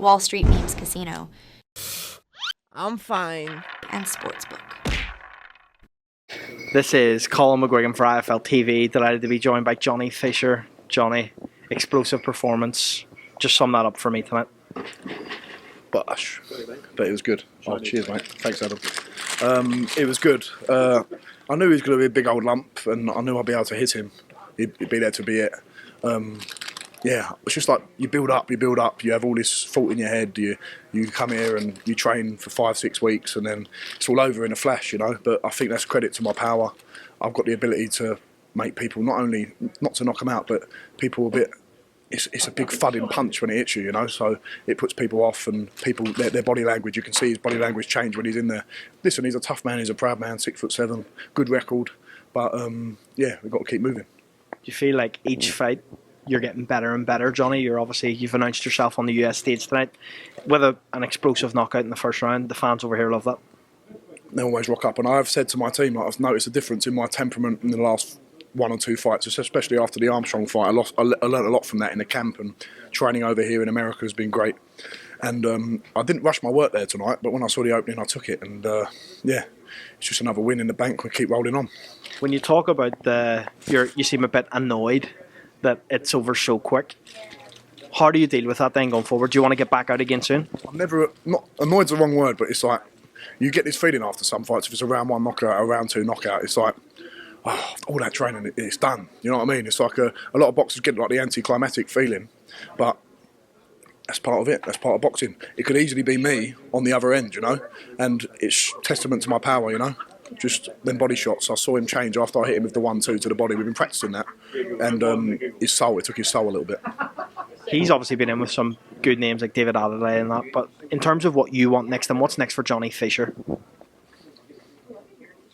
Wall Street Memes Casino, I'm fine. and Sportsbook. This is Colm mcguigan for IFL TV. Delighted to be joined by Johnny Fisher. Johnny, explosive performance. Just sum that up for me tonight. But it was good. Oh, cheers, mate. Thanks, Adam. It was good. I knew he was going to be a big old lump, and I knew I'd be able to hit him. He'd be there to be it. Yeah, it's just like you build up. You have all this thought in your head. You come here and you train for 5-6 weeks, and then it's all over in a flash, you know. But I think that's credit to my power. I've got the ability to make people not to knock them out, but people a bit. It's a big thudding punch when it hits you, you know. So it puts people off, and people their body language. You can see his body language change when he's in there. Listen, he's a tough man. He's a proud man. 6'7", good record. But yeah, we've got to keep moving. Do you feel like each fight you're getting better and better, Johnny? You've announced yourself on the US stage tonight with an explosive knockout in the first round. The fans over here love that. They always rock up, and I've said to my team, like, I've noticed a difference in my temperament in the last 1 or 2 fights, especially after the Armstrong fight. I learned a lot from that in the camp, and training over here in America has been great. And I didn't rush my work there tonight, but when I saw the opening, I took it, and yeah, it's just another win in the bank. We keep rolling on. When you talk about you seem a bit annoyed that it's over so quick. How do you deal with that then going forward? Do you want to get back out again soon? I'm never, not annoyed's the wrong word, but it's like you get this feeling after some fights. If it's a round 1 knockout, a round 2 knockout, it's like, oh, all that training, it's done. You know what I mean? It's like a lot of boxers get like the anticlimactic feeling, but that's part of it. That's part of boxing. It could easily be me on the other end, you know, and it's testament to my power, you know. Just them body shots. I saw him change after I hit him with the 1-2 to the body. We've been practicing that, and it took his soul a little bit. He's obviously been in with some good names like David Adelaide and that, but in terms of what you want next, and what's next for Johnny Fisher?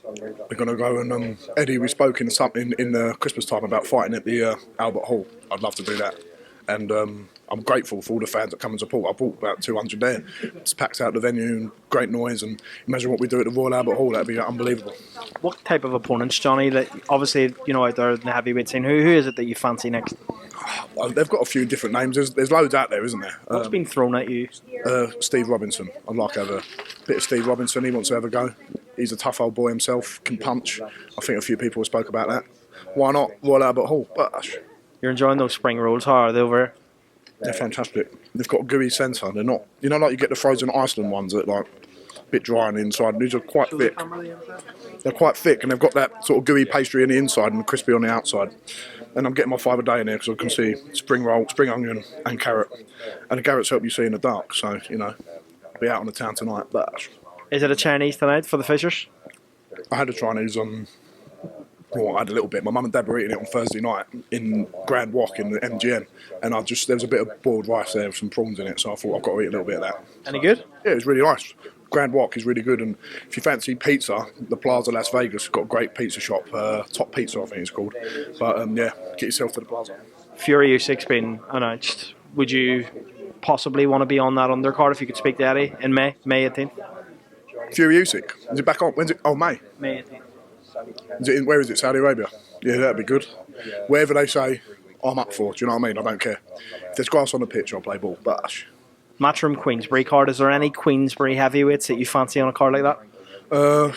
We're going to go and Eddie, we spoke in the Christmas time about fighting at the Albert Hall. I'd love to do that, and I'm grateful for all the fans that come and support. I brought about 200 there. It's packed out the venue and great noise, and imagine what we do at the Royal Albert Hall. That'd be unbelievable. What type of opponents, Johnny, that obviously, you know, out there in the heavyweight scene, who is it that you fancy next? They've got a few different names. There's loads out there, isn't there? What's been thrown at you? Steve Robinson. I'd like to have a bit of Steve Robinson. He wants to have a go. He's a tough old boy himself, can punch. I think a few people spoke about that. Why not Royal Albert Hall? But you're enjoying those spring rolls. How are they over here? They're fantastic. They've got a gooey centre. They're not, you know, like you get the frozen Iceland ones that like a bit dry on the inside. These are quite thick. They're quite thick, and they've got that sort of gooey pastry on the inside and crispy on the outside. And I'm getting my 5 a day in here because I can see spring roll, spring onion, and carrot. And the carrots help you see in the dark. So you know, I'll be out on the town tonight. But is it a Chinese tonight for the Fishers? I had a Chinese on. Well, I had a little bit. My mum and dad were eating it on Thursday night in Grandad in the MGM, and there was a bit of boiled rice there with some prawns in it, so I thought I've got to eat a little bit of that. Any good? Yeah, it was really nice. Grandad is really good, and if you fancy pizza, the Plaza Las Vegas got a great pizza shop, Top Pizza I think it's called. But yeah, get yourself to the Plaza. Fury Usyk's been announced. Would you possibly want to be on that undercard if you could speak to Eddie in May 18th? Fury Usyk, is it back on? When's it? Oh, May 18th. Where is it? Saudi Arabia? Yeah, that'd be good. Wherever they say, I'm up for. Do you know what I mean? I don't care. If there's grass on the pitch, I'll play ball. But Matchroom Queensbury card. Is there any Queensbury heavyweights that you fancy on a card like that?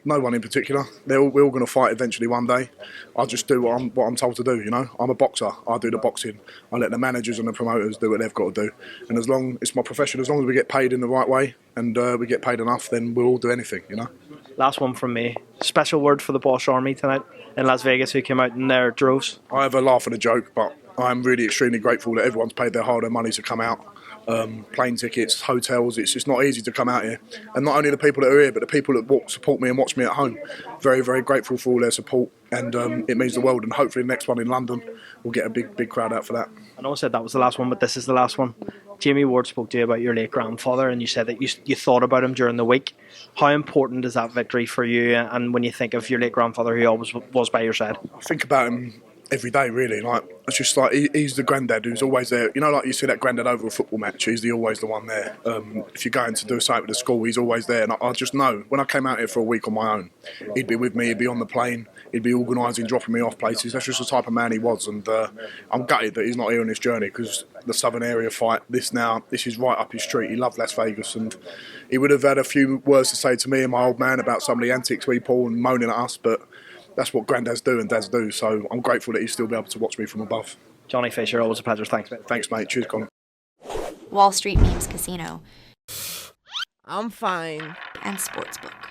No one in particular. We're all going to fight eventually one day. I just do what I'm told to do. You know, I'm a boxer. I do the boxing. I let the managers and the promoters do what they've got to do. And it's my profession. As long as we get paid in the right way and we get paid enough, then we'll all do anything. You know. Last one from me. Special word for the Bosch Army tonight in Las Vegas who came out in their droves. I have a laugh and a joke, but I'm really extremely grateful that everyone's paid their hard-earned money to come out. Plane tickets, hotels, it's just not easy to come out here. And not only the people that are here, but the people that support me and watch me at home. Very, very grateful for all their support, and it means the world. And hopefully the next one in London, we'll get a big crowd out for that. I know I said that was the last one, but this is the last one. Jamie Ward spoke to you about your late grandfather, and you said that you thought about him during the week. How important is that victory for you, and when you think of your late grandfather who always was by your side? I think about him every day, really. Like, it's just like he's the granddad who's always there. You know, like you see that granddad over a football match, he's always the one there. If you're going to do something with the school, he's always there. And I just know when I came out here for a week on my own, he'd be with me, he'd be on the plane, He'd be organising, dropping me off places. That's just the type of man he was, and I'm gutted that he's not here on this journey, because the Southern Area fight, this is right up his street. He loved Las Vegas, and he would have had a few words to say to me and my old man about some of the antics we pull and moaning at us, but that's what granddads do and dads do, so I'm grateful that he'd still be able to watch me from above. Johnny Fisher, always a pleasure. Thanks, mate. Thanks, mate. Cheers, Colm. Wall Street Memes Casino, I'm fine. and Sportsbook.